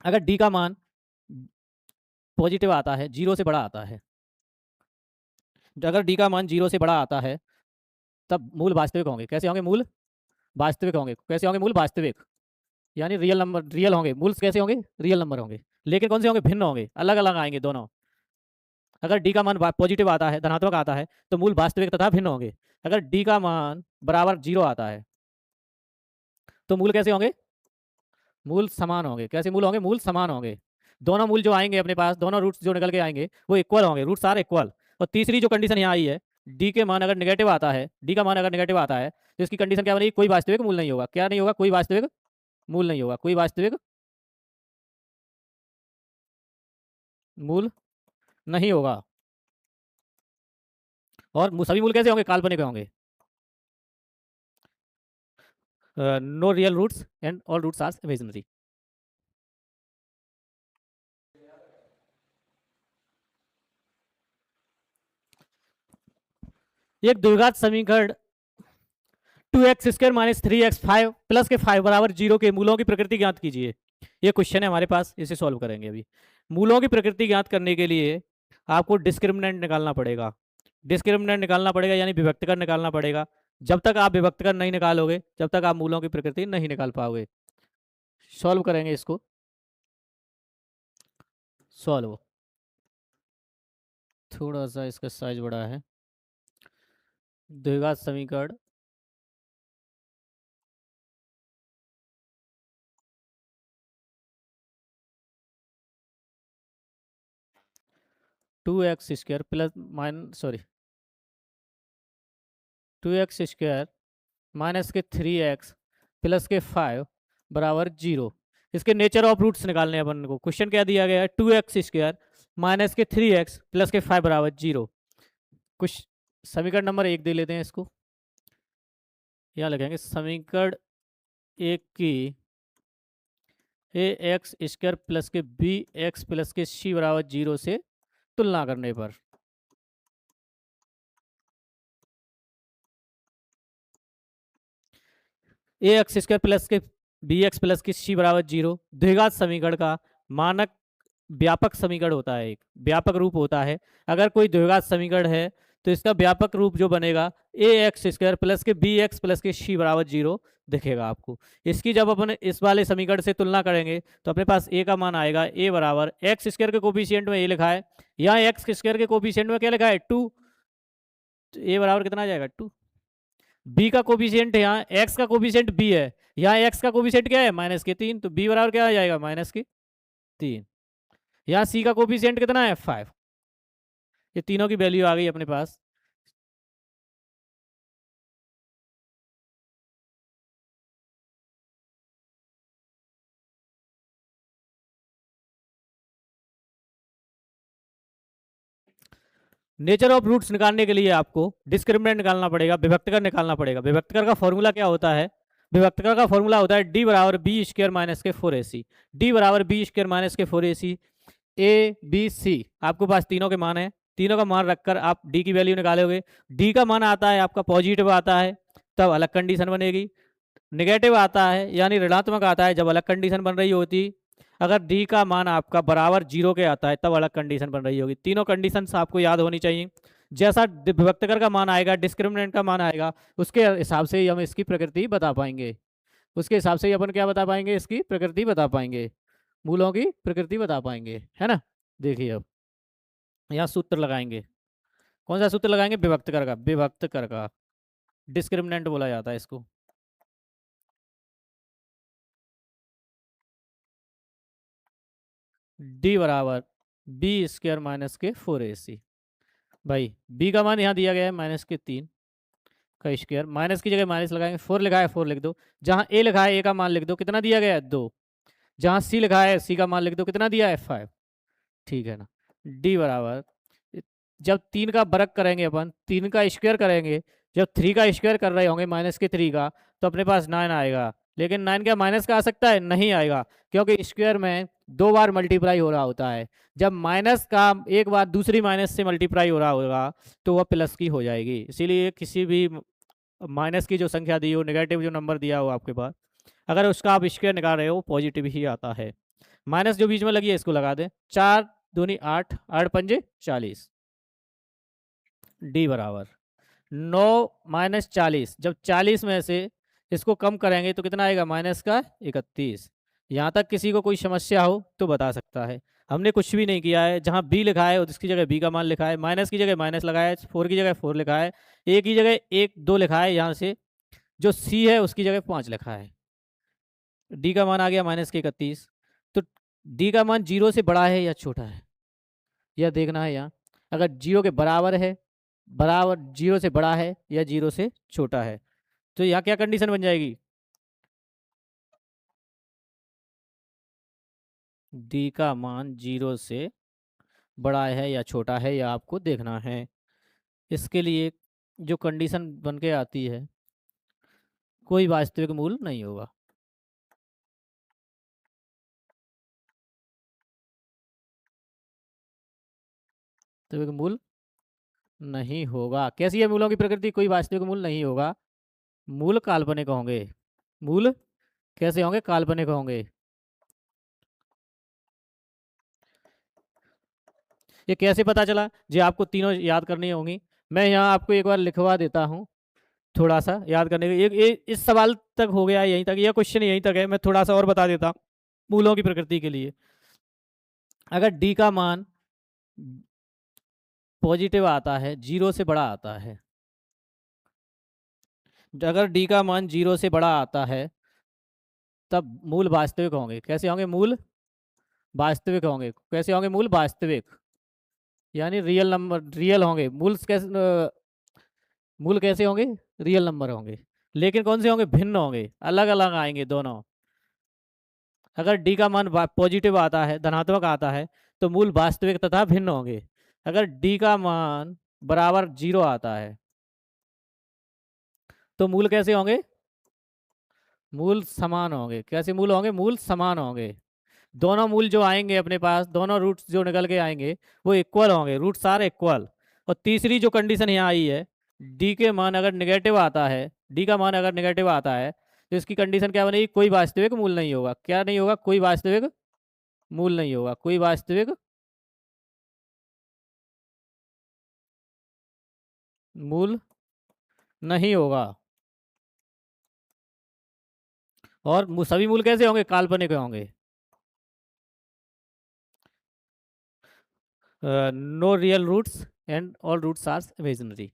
अगर डी का मान पॉजिटिव आता है, 0 से बड़ा आता है, अगर डी का मान 0 से बड़ा आता है तब मूल वास्तविक होंगे। कैसे होंगे? मूल वास्तविक होंगे। कैसे होंगे? मूल वास्तविक, यानी रियल नंबर, रियल होंगे। मूल कैसे होंगे? रियल नंबर होंगे। लेकिन कौन से होंगे? भिन्न होंगे, अलग अलग आएंगे दोनों। अगर डी का मान पॉजिटिव आता है, धनात्मक आता है, तो मूल वास्तविक तथा भिन्न होंगे। अगर डी का मान बराबर 0 आता है तो मूल कैसे होंगे? मूल समान होंगे। कैसे मूल होंगे? मूल समान होंगे। दोनों मूल जो आएंगे अपने पास, दोनों रूट्स जो निकल के आएंगे वो इक्वल होंगे, रूट्स आर इक्वल। और तीसरी जो कंडीशन यहाँ आई है, डी के मान अगर नेगेटिव आता है, डी का मान अगर नेगेटिव आता है तो इसकी कंडीशन क्या बनेगी? कोई वास्तविक मूल नहीं होगा। क्या नहीं होगा? कोई वास्तविक मूल नहीं होगा। कोई वास्तविक मूल नहीं होगा। और सभी मूल कैसे होंगे? काल्पनिक होंगे। No real roots and all roots are imaginary. एक द्विघात समीकरण 2x² माइनस 3x5 प्लस के 5 बराबर 0 के मूलों की प्रकृति ज्ञात कीजिए। ये क्वेश्चन है हमारे पास, इसे सॉल्व करेंगे अभी। मूलों की प्रकृति ज्ञात करने के लिए आपको डिस्क्रिमिनेंट निकालना पड़ेगा। डिस्क्रिमिनेंट निकालना पड़ेगा यानी विभक्तकर निकालना पड़ेगा। जब तक आप विभक्तकर नहीं निकालोगे जब तक आप मूलों की प्रकृति नहीं निकाल पाओगे। सॉल्व करेंगे इसको। सॉल्व, थोड़ा सा इसका साइज बड़ा है। द्विघात समीकरण 2x² plus sorry 2x² minus के 3x प्लस के 5 बराबर 0। इसके नेचर ऑफ रूट्स निकालने अपन को। क्वेश्चन क्या दिया गया है? 2x² माइनस के 3x प्लस के 5 बराबर 0। कुछ समीकरण नंबर 1 दे लेते हैं इसको। यहाँ लिखेंगे समीकरण 1 की ax² प्लस के bx प्लस के c बराबर 0 से तुलना करने पर ax² प्लस के bx प्लस के c बराबर 0 द्विघात समीकरण का मानक व्यापक समीकरण होता है, एक व्यापक रूप होता है। अगर कोई द्विघात समीकरण है तो इसका व्यापक रूप जो बनेगा ax² प्लस के bx प्लस के c बराबर 0 दिखेगा आपको। इसकी जब अपन इस वाले समीकरण से तुलना करेंगे तो अपने पास a का मान आएगा a बराबर x² के कोफिशिएंट में a लिखा है, यहाँ x² के कोफिशिएंट में क्या लिखा है? 2। तो a बराबर कितना आ जाएगा? 2। b का कोफिशिएंट, यहाँ x का कोफिशिएंट b है, यहाँ x का कोफिशिएंट क्या है? -3। तो b बराबर क्या आ जाएगा? -3। यहाँ c का कोफिशिएंट कितना है? 5। ये तीनों की वैल्यू आ गई अपने पास। नेचर ऑफ रूट्स निकालने के लिए आपको डिस्क्रिमिनेंट निकालना पड़ेगा, विभक्तकर निकालना पड़ेगा। विभक्तकर का फॉर्मूला क्या होता है? विभक्तकर का फॉर्मूला होता है डी बराबर b² माइनस के 4ac। डी बराबर b² माइनस के 4ac। ए बी सी आपके पास तीनों के मान है, तीनों का मान रखकर आप डी की वैल्यू निकालोगे। डी का मान आता है आपका पॉजिटिव आता है तब अलग कंडीशन बनेगी, नेगेटिव आता है यानी ऋणात्मक आता है जब अलग कंडीशन बन रही होती। अगर डी का मान आपका बराबर 0 के आता है तब अलग कंडीशन बन रही होगी। तीनों कंडीशंस आपको याद होनी चाहिए। जैसा विभक्तकर का मान आएगा, डिस्क्रिमिनेंट का मान आएगा, उसके हिसाब से ही हम इसकी प्रकृति बता पाएंगे। उसके हिसाब से ही अपन क्या बता पाएंगे? इसकी प्रकृति बता पाएंगे, मूलों की प्रकृति बता पाएंगे, है ना। देखिए अब यहाँ सूत्र लगाएंगे। कौन सा सूत्र लगाएंगे? विभक्तकर का। विभक्तकर का डिस्क्रिमिनेंट बोला जाता है इसको। डी बराबर b² माइनस के 4ac। भाई b का मान यहाँ दिया गया है -3 का स्क्वायर, माइनस की जगह माइनस लगाएंगे। 4 लिखा है 4 लिख दो, जहाँ a लिखा है a का मान लिख दो, कितना दिया गया है? 2। जहाँ c लिखा है c का मान लिख दो, कितना दिया है? 5। ठीक है ना। d बराबर, जब 3 का वर्ग करेंगे अपन, 3 का स्क्वायर करेंगे, जब 3 का स्क्वायर कर रहे होंगे -3 का, तो अपने पास 9 आएगा। लेकिन 9 क्या माइनस का आ सकता है? नहीं आएगा, क्योंकि स्क्वायर में 2 बार मल्टीप्लाई हो रहा होता है। जब माइनस का एक बार दूसरी माइनस से मल्टीप्लाई हो रहा होगा तो वह प्लस की हो जाएगी। इसीलिए किसी भी माइनस की जो संख्या दी हो, नेगेटिव जो नंबर दिया हो आपके पास, अगर उसका आप स्क्वायर निकाल रहे हो पॉजिटिव ही आता है। माइनस जो बीच में लगी है इसको लगा दें, 4 दूनी 8, 8 पंजे 40, डी बराबर 9 माइनस 40, जब 40 में से इसको कम करेंगे तो कितना आएगा, माइनस का 31। यहाँ तक किसी को कोई समस्या हो तो बता सकता है। हमने कुछ भी नहीं किया है, जहाँ बी लिखा है उसकी जगह बी का मान लिखा है, माइनस की जगह माइनस लगाया है, 4 की जगह 4 लिखा है, ए की जगह 1 2 लिखा है, यहाँ से जो सी है उसकी जगह 5 लिखा है। डी का मान आ गया माइनस के 31। तो डी का मान 0 से बड़ा है या छोटा है, यह देखना है यहाँ। अगर 0 के बराबर है, बराबर 0 से बड़ा है या 0 से छोटा है, तो यहाँ क्या कंडीशन बन जाएगी, डी का मान 0 से बड़ा है या छोटा है, या आपको देखना है। इसके लिए जो कंडीशन बन के आती है, कोई वास्तविक मूल नहीं होगा। वास्तविक मूल नहीं होगा। कैसी है मूलों की प्रकृति, कोई वास्तविक मूल नहीं होगा, मूल काल्पनिक होंगे। मूल कैसे होंगे, काल्पनिक होंगे। ये कैसे पता चला, जी आपको तीनों याद करनी होंगी। मैं यहाँ आपको एक बार लिखवा देता हूँ, थोड़ा सा याद करने के। इस सवाल तक हो गया, यहीं तक, यह क्वेश्चन यहीं तक है। मैं थोड़ा सा और बता देता हूँ मूलों की प्रकृति के लिए। अगर डी का मान पॉजिटिव आता है, 0 से बड़ा आता है, अगर डी का मान 0 से बड़ा आता है तब मूल वास्तविक होंगे। कैसे होंगे, मूल वास्तविक होंगे। कैसे होंगे, मूल वास्तविक, यानी रियल नंबर, रियल होंगे मूल। कैसे मूल कैसे होंगे, रियल नंबर होंगे, लेकिन कौन से होंगे, भिन्न होंगे, अलग अलग आएंगे दोनों। अगर डी का मान पॉजिटिव आता है, धनात्मक आता है, तो मूल वास्तविक तथा भिन्न होंगे। अगर डी का मान बराबर 0 आता है तो मूल कैसे होंगे, मूल समान होंगे। कैसे मूल होंगे, मूल समान होंगे। दोनों मूल जो आएंगे अपने पास, दोनों रूट्स जो निकल के आएंगे वो इक्वल होंगे, रूट्स आर इक्वल। और तीसरी जो कंडीशन यहाँ आई है, डी के मान अगर नेगेटिव आता है, डी का मान अगर नेगेटिव आता है तो इसकी कंडीशन क्या बनेगी, कोई वास्तविक मूल नहीं होगा। क्या नहीं होगा, कोई वास्तविक मूल नहीं होगा, कोई वास्तविक मूल नहीं होगा। और सभी मूल कैसे होंगे, काल्पनिक होंगे। No real roots and all roots are imaginary.